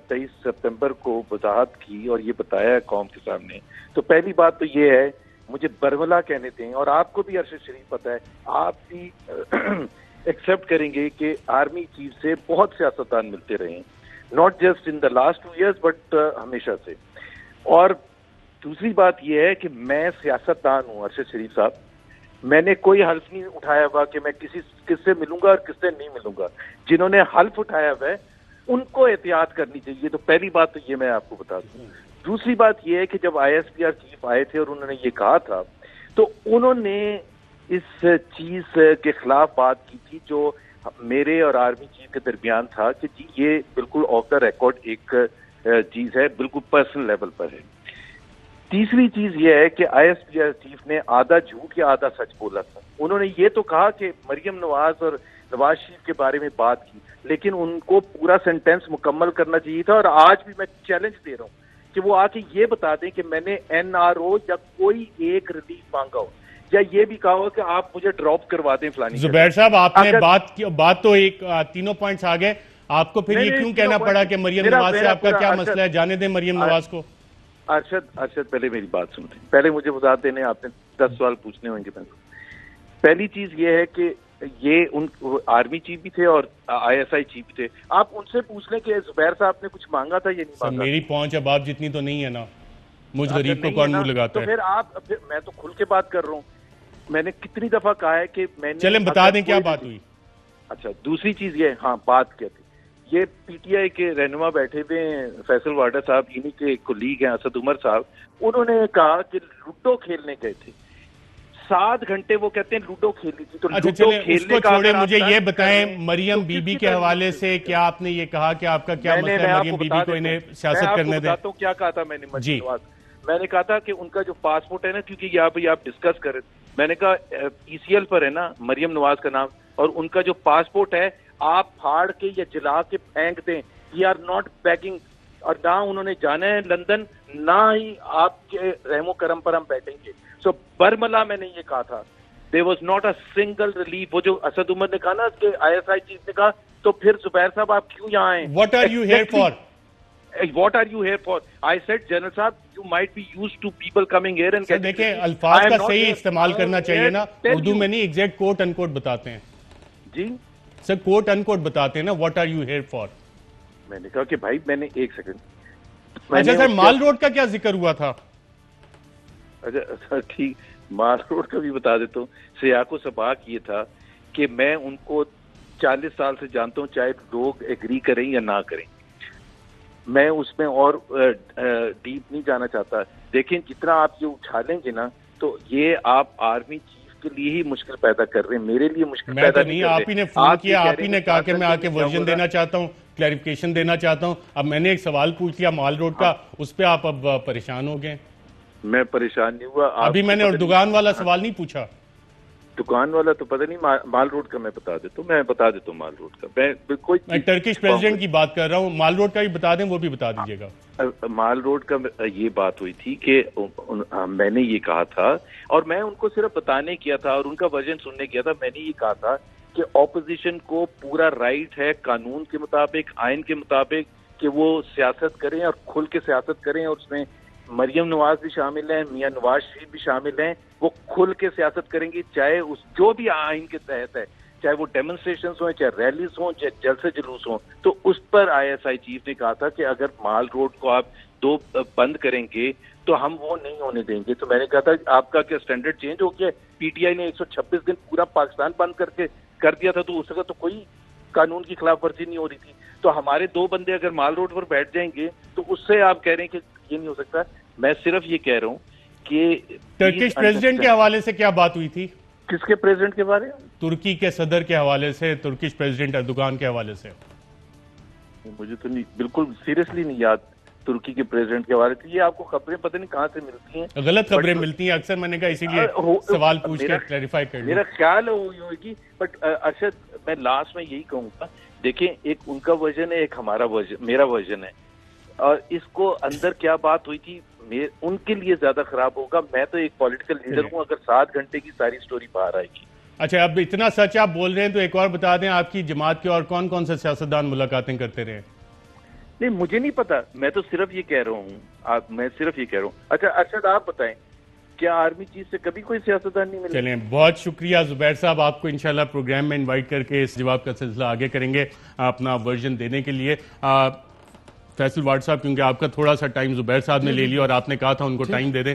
23 सितंबर को वजाहत की और ये बताया कौम के सामने, तो पहली बात तो ये है, मुझे बरमला कहने दें, और आपको भी अरशद शरीफ पता है, आप भी एक्सेप्ट करेंगे कि आर्मी चीफ से बहुत सियासतदान मिलते रहे, not just in the last 2 years but हमेशा से। और दूसरी बात यह है कि मैं सियासतदान हूँ अरशद शरीफ साहब, मैंने कोई हल्फ नहीं उठाया हुआ कि मैं किससे मिलूंगा और किससे नहीं मिलूंगा। जिन्होंने हल्फ उठाया हुआ है उनको एहतियात करनी चाहिए। तो पहली बात तो ये मैं आपको बता दूं। दूसरी बात ये है कि जब ISPR चीफ आए थे और उन्होंने ये कहा था, तो उन्होंने इस चीज के खिलाफ बात की थी जो मेरे और आर्मी चीफ के दरमियान था कि जी ये बिल्कुल ऑफ द रिकॉर्ड एक चीज है, बिल्कुल पर्सनल लेवल पर है। तीसरी चीज ये है कि ISPR चीफ ने आधा झूठ या आधा सच बोला था। उन्होंने ये तो कहा कि मरियम नवाज और नवाज शरीफ के बारे में बात की, लेकिन उनको पूरा सेंटेंस मुकम्मल करना चाहिए था। और आज भी मैं चैलेंज दे रहा हूँ कि वो आके ये बता दें कि मैंने NRO या कोई एक रिलीफ मांगा हो, या ये भी कहा हो कि आप मुझे ड्रॉप करवा दें फलानी। जुबैर साहब, आपने बात तो एक तीनों पॉइंट्स आ गए, आपको फिर ये क्यों कहना पड़ा कि मरियम नवाज से आपका क्या मसला है? जाने दें मरियम नवाज को। अरशद पहले मेरी बात सुनते, पहले मुझे वजाहत देने, आपने 10 सवाल पूछने होंगे। पहली चीज ये है कि ये उन आर्मी चीफ भी थे और ISI चीफ भी थे, आप उनसे पूछ लें कि जुबैर साहब ने कुछ मांगा था या नहीं मांगा। मेरी पहुंच अब आप जितनी तो नहीं है ना, मुझ गरीब को कौन मुंह लगाता है? तो फिर मैं तो खुल के बात कर रहा हूँ। मैंने कितनी दफा कहा है कि मैंने, चलें बता दें क्या बात हुई। अच्छा, दूसरी चीज ये, हाँ बात क्या थी, ये PTI के रहनुमा बैठे हुए हैं, फैसल वाडा साहब, इन्हीं के कोलीग हैं असद उमर साहब, उन्होंने कहा कि लूडो खेलने गए थे, 7 घंटे वो कहते हैं लूडो खेली थी। तो अच्छा चले उसको छोड़े, मुझे ये बताएं मरियम बीबी के हवाले से क्या आपने ये कहा कि आपका क्या मतलब है मरियम बीबी को इन्हें सियासत करने दें? क्या कहा था मैंने जी, मैंने कहा था कि उनका जो पासपोर्ट है ना, क्योंकि यहाँ पे आप डिस्कस कर रहे थे, मैंने कहा ECL पर है ना मरियम नवाज का नाम, और उनका जो पासपोर्ट है आप फाड़ के या जला के फेंक दें। वी आर नॉट बैगिंग, और ना उन्होंने जाना है लंदन, ना ही आपके रहमो करम पर हम बैठेंगे। सो बरमला मैंने ये कहा था, there was not a single relief. वो जो असद उमर ने कहा ना कि ISI चीफ ने कहा, तो फिर जुबैर साहब आप क्यों यहाँ आए? What are you here for? What are you here for? I said, General साहब, you might be used to people coming here and getting. देखिए, अल्फाज का सही इस्तेमाल करना चाहिए ना, उर्दू में नहीं, एग्जैक्ट कोट अनकोट बताते हैं जी सर, कोट अनकोट बताते हैं ना। What are you here for? मैंने कहा कि भाई मैंने एक सेकंड, अच्छा सर, माल रोड का क्या जिक्र हुआ था? अच्छा ठीक, माल रोड का भी बता देता हूँ। सियाको सबाक ये था कि मैं उनको 40 साल से जानता हूँ, चाहे लोग एग्री करें या ना करें, मैं उसमें और डीप नहीं जाना चाहता। लेकिन जितना आप ये उछालेंगे ना, तो ये आप आर्मी चीफ के लिए ही मुश्किल पैदा कर रहे हैं, मेरे लिए मुश्किल पैदा नहीं। आप ही ने फोन किया, आप ही ने कहा कि मैं आके वर्जन देना चाहता हूँ, क्लैरिफिकेशन देना चाहता हूँ। अब मैंने एक सवाल पूछ लिया माल रोड का, उस पर आप अब परेशान हो गए। मैं परेशान नहीं हुआ, अभी मैंने और दुकान वाला सवाल नहीं पूछा। दुकान वाला तो पता नहीं, माल रोड का मैं बता देता हूँ, माल रोड का मैं टर्किश प्रेसिडेंट की बात कर रहा हूँ, माल रोड का भी बता दें, वो भी बता दीजिएगा। माल रोड का ये बात हुई थी कि मैंने ये कहा था, और मैं उनको सिर्फ बताने किया था और उनका वर्जन सुनने किया था। मैंने ये कहा था कि ऑपोजिशन को पूरा राइट है कानून के मुताबिक, आइन के मुताबिक, कि वो सियासत करें और खुल के सियासत करें, और उसमें मरियम नवाज भी शामिल हैं, मियां नवाज शरीफ भी शामिल हैं। वो खुल के सियासत करेंगे, चाहे उस जो भी आइन के तहत है, चाहे वो डेमोन्स्ट्रेशंस हों, चाहे रैलीज हों, चाहे जलसे जुलूस हों। तो उस पर ISI चीफ ने कहा था कि अगर माल रोड को आप 2 बंद करेंगे तो हम वो नहीं होने देंगे। तो मैंने कहा था आपका क्या स्टैंडर्ड चेंज हो गया? PTI ने 126 दिन पूरा पाकिस्तान बंद करके कर दिया था, तो उस वक्त तो कोई कानून की खिलाफ वर्जी नहीं हो रही थी। तो हमारे 2 बंदे अगर माल रोड पर बैठ जाएंगे तो उससे आप कह रहे हैं कि ये नहीं हो सकता। मैं सिर्फ ये कह रहा हूँ कि टर्किश प्रेसिडेंट के हवाले से क्या बात हुई थी? किसके प्रेसिडेंट के बारे में? तुर्की के सदर के हवाले से, तुर्किश प्रेसिडेंट अर्दोगान के हवाले से। मुझे तो नहीं, बिल्कुल सीरियसली नहीं याद तुर्की के प्रेसिडेंट के बारे में। ये आपको खबरें पता नहीं कहाँ से मिलती हैं, गलत खबरें मिलती हैं अक्सर। मैंने कहा इसीलिए सवाल पूछ के क्लैरिफाई कर मेरा ख्याल होगी। बट अरशद, मैं लास्ट में यही कहूंगा, देखिए एक उनका वर्जन है, एक हमारा वर्जन, मेरा वर्जन है, और इसको अंदर क्या बात हुई थी उनके लिए ज्यादा खराब होगा। मैं तो एक पॉलिटिकल लीडर हूँ, अगर 7 घंटे की सारी स्टोरी बाहर आएगी। अच्छा, अब इतना सच आप बोल रहे हैं तो एक और बता दें, आपकी जमात के और कौन कौन से सियासतदान मुलाकातें करते रहे? नहीं, मुझे नहीं पता, मैं तो सिर्फ ये कह रहा हूँ, मैं सिर्फ ये कह रहा हूँ। अच्छा अरशद, आप बताएं, क्या आर्मी चीफ से कभी कोई सियासतदान नहीं मिला? चलें, बहुत शुक्रिया जुबैर साहब, आपको इंशाल्लाह प्रोग्राम में इनवाइट करके इस जवाब का सिलसिला आगे करेंगे अपना वर्जन देने के लिए। फैसल वार्ड साहब, क्योंकि आपका थोड़ा सा टाइम जुबैर साहब ने ले लिया और आपने कहा था उनको टाइम दे दें,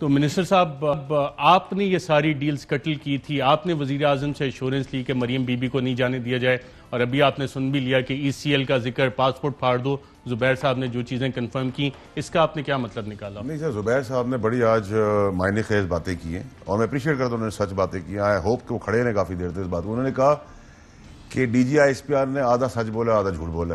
तो मिनिस्टर साहब, अब आपने ये सारी डील्स कटल की थी, आपने वजीर आजम से एश्योरेंस ली कि मरियम बीबी को नहीं जाने दिया जाए, और अभी आपने सुन भी लिया कि ECL का जिक्र, पासपोर्ट फाड़ दो, जुबैर साहब ने जो चीज़ें कंफर्म की, इसका आपने क्या मतलब निकाला? नहीं सर, जुबैर साहब ने बड़ी आज मायने खेज बातें की हैं और मैं अप्रिशिएट करता हूँ, उन्होंने सच बातें की। आई होप कि वो खड़े ने काफ़ी देर से इस बात। उन्होंने कहा कि DG ISPR ने आधा सच बोला आधा झूठ बोला,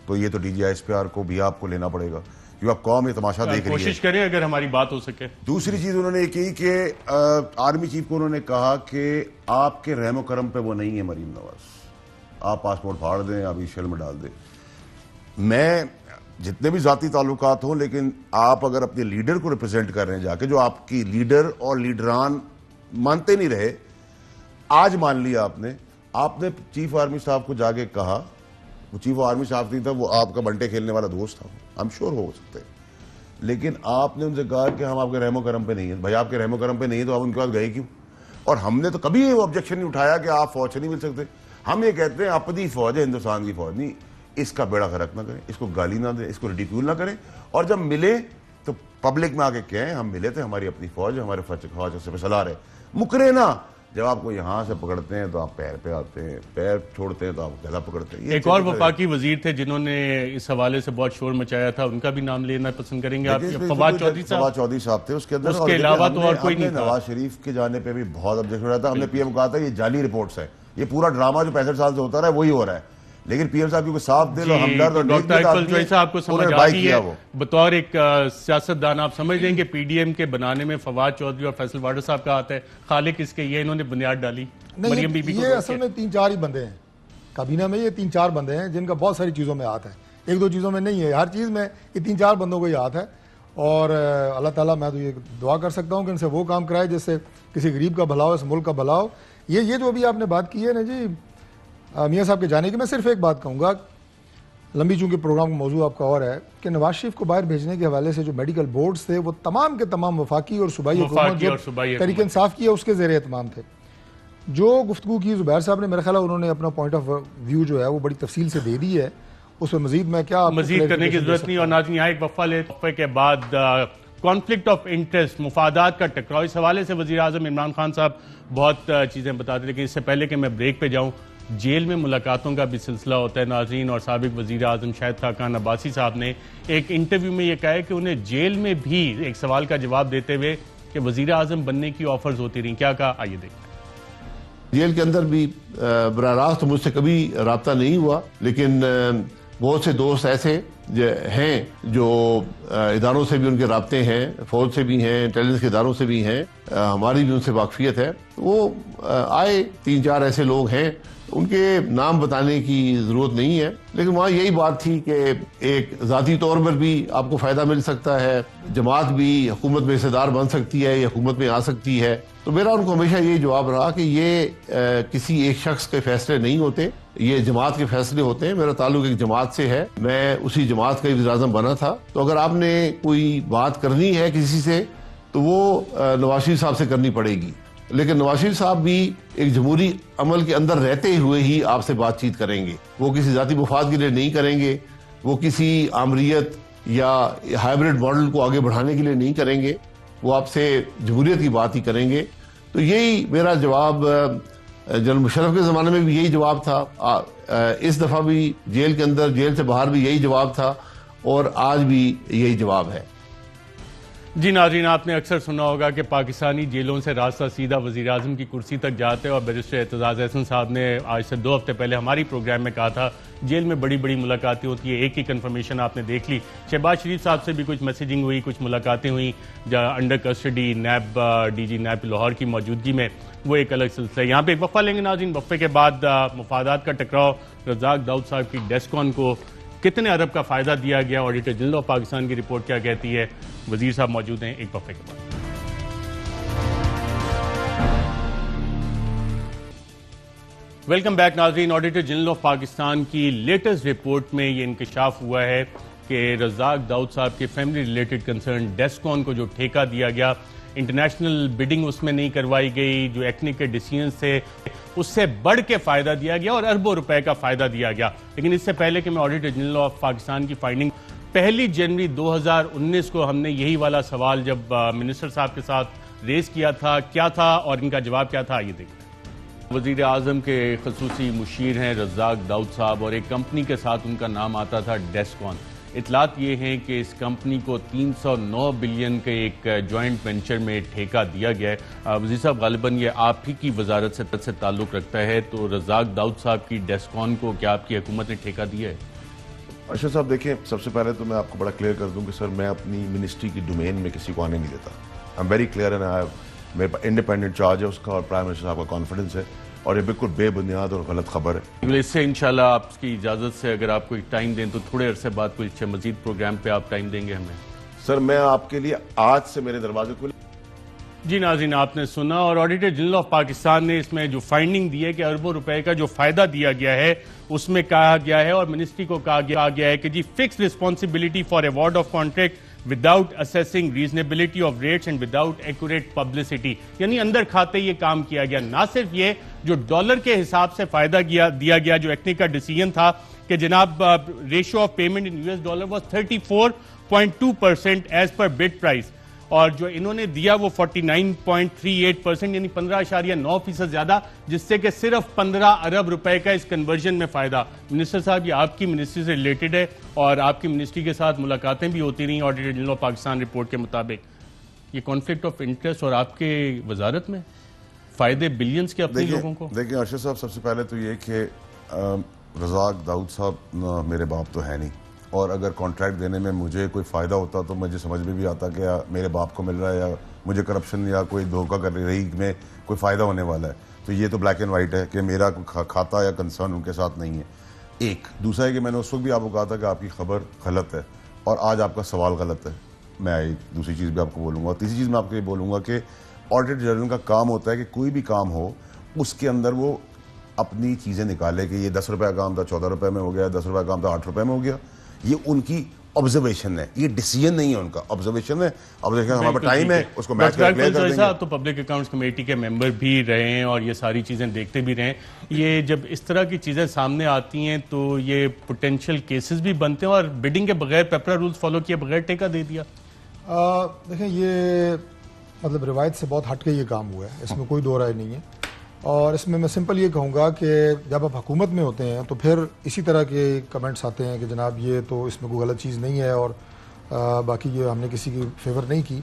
तो ये तो DG ISPR को भी आपको लेना पड़ेगा, क्योंकि आप कौम ये तमाशा देख रही है। कोशिश करें अगर हमारी बात हो सके। दूसरी चीज उन्होंने ये की कि आर्मी चीफ को उन्होंने कहा कि आपके रहमो करम पे वो नहीं है मरीम नवाज, आप पासपोर्ट फाड़ दें, आप ECL में डाल दें। मैं जितने भी जाती ताल्लुकात हों, लेकिन आप अगर अपने लीडर को रिप्रेजेंट कर रहे हैं जाके, जो आपकी लीडर और लीडरान मानते नहीं रहे, आज मान लिया आपने चीफ आर्मी साहब को जाके कहा, वो चीफ आर्मी साहब नहीं था, वो आपका बंटे खेलने वाला दोस्त था, आई एम श्योर हो सकते हैं, लेकिन आपने उनसे कहा कि हम आपके रहमो करम पे नहीं है। भाई आपके रहमो करम पे नहीं है तो आप उनके पास गए क्यों? और हमने तो कभी ये ऑब्जेक्शन नहीं उठाया कि आप फौज से नहीं मिल सकते। हम ये कहते हैं अपनी फौज है, हिंदुस्तान की फौज नहीं, इसका बेड़ा गर्क ना करें, इसको गाली ना दें, इसको रिडिक्यूल ना करें, और जब मिले तो पब्लिक में आके कहें हम मिले थे, हमारी अपनी फौज है, हमारे फौज से सलाह रहे, मुकरे ना। जब आपको यहाँ से पकड़ते हैं तो आप पैर पे आते हैं, पैर छोड़ते हैं तो आप गला पकड़ते हैं। एक और वफाकी वजीर थे जिन्होंने इस हवाले से बहुत शोर मचाया था, उनका भी नाम लेना पसंद करेंगे आप? फवाद चौधरी साहब थे, उसके अंदर उसके अलावा तो और कोई नहीं था। नवाज शरीफ के जाने पे भी बहुत ऑब्जेक्शन हो रहा था। हमने PM कहा था ये जाली रिपोर्ट्स है, ये पूरा ड्रामा जो 65 साल से होता रहा है वही हो रहा है, लेकिन PM साहब क्योंकि साफ दिल और हमदर्द और डॉक्टर अकमल चौधरी साहब को समझ आती है, बतौर एक सियासतदान आप समझ लेंगे PDM के बनाने में फवाद चौधरी और फैसल वाडा साहब का हाथ है, खालिक इसके ये इन्होंने बुनियाद डाली। मरियम बीबी ये असल में 3-4 ही बंदे हैं काबीना में, ये 3-4 बंदे हैं जिनका बहुत सारी चीज़ों में हाथ है, 1-2 चीज़ों में नहीं है, हर चीज़ में ये 3-4 बंदों को ही हाथ है। और अल्लाह ताला, मैं तो ये दुआ कर सकता हूँ कि इनसे वो काम कराए जिससे किसी गरीब का भला हो, इस मुल्क का भला हो। ये जो अभी आपने बात की है ना जी मियाँ साहब के जाने की, मैं सिर्फ एक बात कहूँगा, लंबी चूंकि प्रोग्राम का मौजूद आपका और है कि नवाज शरीफ को बाहर भेजने के हवाले से जो मेडिकल बोर्ड्स थे वो तमाम के तमाम वफाकी और सूबाई हुकूमत जो तहरीक इंसाफ की है उसके ज़ेर एहतमाम थे। जो गुफ्तगू की जुबैर साहब ने, मेरा ख्याल है उन्होंने अपना पॉइंट ऑफ व्यू जो है वो बड़ी तफसील से दे दी है, उस पर मजीद मैं क्या मजीद करने की जरूरत नहीं। और नाज़रीन, यहाँ एक वफ़ा के बाद कॉन्फ्लिक्ट ऑफ इंटरेस्ट, मुफादात का टकराव, इस हवाले से वज़ीर आज़म इमरान खान साहब बहुत चीज़ें बताते, लेकिन इससे पहले कि मैं ब्रेक पे जाऊँ, जेल में मुलाकातों का भी सिलसिला होता है नाज़रीन, और साबिक वज़ीर आज़म शाहिद खाकान अब्बासी साहब ने एक इंटरव्यू में यह कहा है कि उन्हें जेल में भी एक सवाल का जवाब देते हुए कि वज़ीर आज़म बनने की ऑफर्स होती रही, क्या कहा, आइए देखते हैं। जेल के अंदर भी बराह रास्त मुझसे कभी रब्ता नहीं हुआ, लेकिन बहुत से दोस्त ऐसे हैं जो इदारों से भी उनके राब्ते हैं, फौज से भी हैं, इंटेलिजेंस के इदारों से भी हैं, हमारी भी उनसे वाकफियत है। वो आए 3-4 ऐसे लोग हैं, उनके नाम बताने की ज़रूरत नहीं है, लेकिन वहाँ यही बात थी कि एक ज़ाती तौर पर भी आपको फ़ायदा मिल सकता है, जमात भी हुकूमत में हिस्सेदार बन सकती है या हुकूमत में आ सकती है। तो मेरा उनको हमेशा ये जवाब रहा कि ये किसी एक शख्स के फैसले नहीं होते, ये जमात के फैसले होते हैं। मेरा ताल्लुक एक जमात से है, मैं उसी जमात का वज़ीर-ए-आज़म बना था। तो अगर आपने कोई बात करनी है किसी से तो वो नवाज शरीफ साहब से करनी पड़ेगी, लेकिन नवाज शरीफ साहब भी एक जमहूरी अमल के अंदर रहते हुए ही आपसे बातचीत करेंगे, वो किसी जाती मुफाद के लिए नहीं करेंगे, वो किसी आमरीत या हाइब्रिड मॉडल को आगे बढ़ाने के लिए नहीं करेंगे, वो आपसे जमहूरियत की बात ही करेंगे। तो यही मेरा जवाब, जनरल मुशर्रफ के ज़माने में भी यही जवाब था, इस दफ़ा भी जेल के अंदर, जेल से बाहर भी यही जवाब था, और आज भी यही जवाब है। जी नाज़रीन, आपने अक्सर सुना होगा कि पाकिस्तानी जेलों से रास्ता सीधा वज़ीर-ए-आज़म की कुर्सी तक जाते हैं और बैरिस्टर एतजाज़ अहसन साहब ने आज से 2 हफ्ते पहले हमारी प्रोग्राम में कहा था जेल में बड़ी बड़ी मुलाकातें होती है। एक ही कन्फर्मेशन आपने देख ली, शहबाज शरीफ साहब से भी कुछ मैसेजिंग हुई, कुछ मुलाकातें हुई अंडर कस्टडी नैब DG नैब लाहौर की मौजूदगी में, वो एक अलग सिलसिला है। यहाँ पे एक वक्फा लेंगे नाज़रीन, वक्फे के बाद मुफादात का टकराव, रज़ाक दाऊद साहब की डेस्कॉन को कितने अरब का फायदा दिया गया, ऑडिटर जनरल ऑफ पाकिस्तान की रिपोर्ट क्या कहती है, वजीर साहब मौजूद हैं एक वक्फे के बाद। वेलकम बैक नाज़रीन, ऑडिटर जनरल ऑफ पाकिस्तान की लेटेस्ट रिपोर्ट में ये इंकशाफ हुआ है कि रज़ाक दाऊद साहब के फैमिली रिलेटेड कंसर्न डेस्कॉन को जो ठेका दिया गया, इंटरनेशनल बिडिंग उसमें नहीं करवाई गई, जो एक्निक के डिसीजन थे उससे बढ़ के फायदा दिया गया और अरबों रुपए का फायदा दिया गया। लेकिन इससे पहले कि मैं ऑडिटर जनरल ऑफ पाकिस्तान की फाइंडिंग, 1 जनवरी 2019 को हमने यही वाला सवाल जब मिनिस्टर साहब के साथ रेज किया था, क्या था और इनका जवाब क्या था, आइए देखते हैं। वजीर आजम के खसूसी मुशीर हैं रज़ाक दाऊद साहब और एक कंपनी के साथ उनका नाम आता था डेस्कॉन। इतलात ये हैं कि इस कंपनी को 309 बिलियन के एक जॉइंट वेंचर में ठेका दिया गया है। वज़ीर साहब, गालिबन ये आप ही की वजारत से ताल्लुक़ रखता है, तो रज़ाक दाऊद साहब की डेस्कॉन को क्या आपकी हुकूमत ने ठेका दिया है? अरशद साहब देखिए, सबसे पहले तो मैं आपको बड़ा क्लियर कर दूं कि सर मैं अपनी मिनिस्ट्री की डोमेन में किसी को आने नहीं देता। I am very clear and मेरे इंडिपेंडेंट चार्ज है उसका और प्राइम मिनिस्टर साहब का कॉन्फिडेंस है और ये बिल्कुल बेबुनियाद और गलत खबर है। इससे इंशाल्लाह आपकी इजाज़त से अगर आप कोई टाइम दें तो थोड़े अरसे बाद कोई अच्छे मजीद प्रोग्राम पे आप टाइम देंगे हमें। सर मैं आपके लिए आज से मेरे दरवाजे खुले। जी नाज़रीन, आपने सुना और ऑडिटर जनरल ऑफ पाकिस्तान ने इसमें जो फाइंडिंग दी है कि अरबों रुपए का जो फायदा दिया गया है उसमें कहा गया है और मिनिस्ट्री को कहा गया है कि जी fix responsibility for award of contract without assessing reasonability of rates and without accurate publicity, यानी अंदर खाते ये काम किया गया। ना सिर्फ ये जो डॉलर के हिसाब से फायदा दिया गया, जो एक्निक का डिसीजन था कि जनाब ratio of payment in US dollar was 34.2% as per bid price और जो इन्होंने दिया वो 49.38% यानी 15.9% ज्यादा, जिससे कि सिर्फ 15 अरब रुपए का इस कन्वर्जन में फायदा। मिनिस्टर साहब, ये आपकी मिनिस्ट्री से रिलेटेड है और आपकी मिनिस्ट्री के साथ मुलाकातें भी होती रही auditor general of Pakistan report के मुताबिक। ये कॉन्फ्लिक्ट ऑफ इंटरेस्ट और आपके वजारत में फायदे बिलियंस के अपने लोगों को। देखिए अरशद साहब, सबसे पहले तो ये कि रज़ाक दाऊद साहब मेरे बाप तो है नहीं और अगर कॉन्ट्रैक्ट देने में मुझे कोई फ़ायदा होता तो मुझे समझ में भी आता कि मेरे बाप को मिल रहा है या मुझे करप्शन या कोई धोखा कर रही में कोई फ़ायदा होने वाला है। तो ये तो ब्लैक एंड वाइट है कि मेरा खाता या कंसर्न उनके साथ नहीं है। एक दूसरा है कि मैंने उस वक्त भी आपको कहा था कि आपकी खबर गलत है और आज आपका सवाल गलत है। मैं एक दूसरी चीज़ भी आपको बोलूँगा और तीसरी चीज़ मैं आपको ये बोलूँगा कि ऑडिटर जनरल का काम होता है कि कोई भी काम हो उसके अंदर वो अपनी चीज़ें निकाले कि ये 10 रुपये का काम था 14 रुपये में हो गया, 10 रुपये का काम था 8 रुपये में हो गया। ये उनकी ऑब्जर्वेशन है, ये डिसीजन नहीं है उनका, ऑब्जर्वेशन है। ऑब्जर्वेशन हमारा टाइम है, उसको मैच कर क्लियर कर देंगे। तो पब्लिक अकाउंट्स कमेटी के मेंबर भी रहे हैं और ये सारी चीज़ें देखते भी रहे। ये जब इस तरह की चीज़ें सामने आती हैं तो ये पोटेंशियल केसेस भी बनते हैं और बिडिंग के बगैर, पेपरा रूल्स फॉलो किए बगैर ठेका दे दिया। देखें, ये मतलब रिवायत से बहुत हट के ये काम हुआ है, इसमें कोई दो राय नहीं है। और इसमें मैं सिंपल ये कहूँगा कि जब आप हुकूमत में होते हैं तो फिर इसी तरह के कमेंट्स आते हैं कि जनाब ये तो इसमें कोई गलत चीज़ नहीं है और बाकी ये हमने किसी की फेवर नहीं की।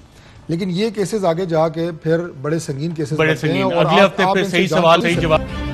लेकिन ये केसेस आगे जाके फिर बड़े संगीन केसेस बड़े संगीन, अगले हफ्ते फिर सही सवाल सही जवाब।